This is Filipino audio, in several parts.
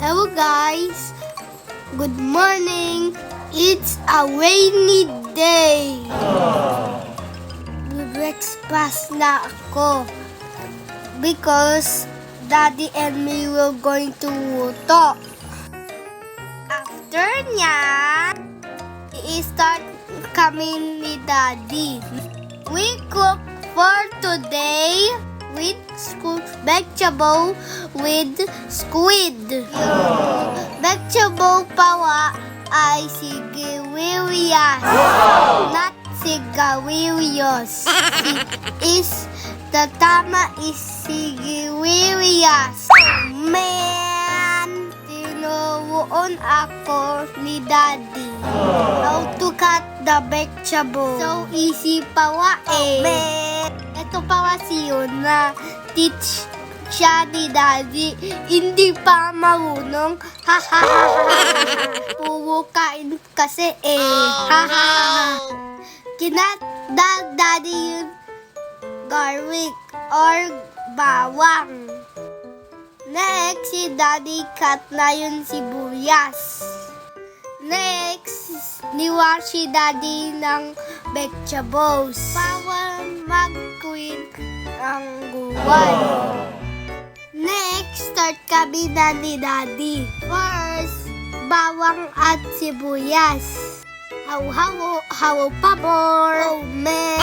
Hello guys! Good morning! It's a rainy day! Breakfast na ako because Daddy and me were going to talk. After niya, i-start kami ni Daddy. We cook for today with vegetable with squid. Yung vegetable pawa ay sigarilyas, not sigarilyas. The tama is sigarilyas. Man, tinuruan ako ni Daddy how to cut the vegetable. So easy pawa eh. Ito pawa si Yuna. Teach siya ni Daddy. Hindi pa marunong. Ha ha ha ha. Puro kain kasi eh. Ha ha ha. Daddy yung garlic or bawang. Next, si Daddy cut na yung sibuyas. Next, niwash si Daddy ng vegetables para mag-queen ang gulay. Next, start kami na ni Daddy. First, bawang at sibuyas. Haw-haw pabor. Oh man!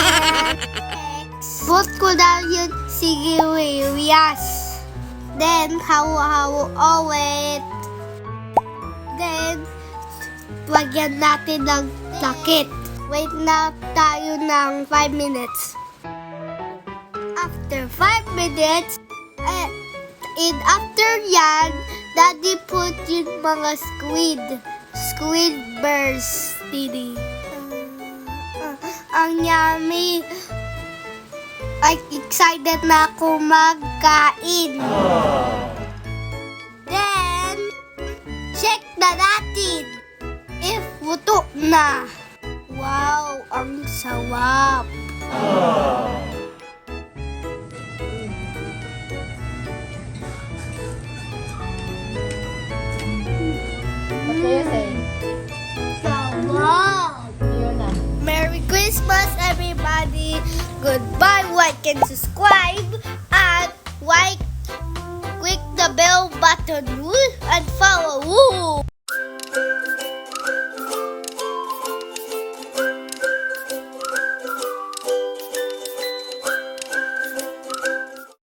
Next, bot ko na yung sigarilyas. Then, haw-haw ulit. Then, lagyan natin ng takip. Wait na tayo ng 5 minutes. After 5 minutes, after yan, Daddy put yung mga squid bursts, Didi. Ang yummy. Ay, excited na ako magkain. Then, check na natin if luto na. Wow, ang sarap. What do you say? Sarap. Yuna. Merry Christmas, everybody. Goodbye, like and subscribe. And click the bell button and follow.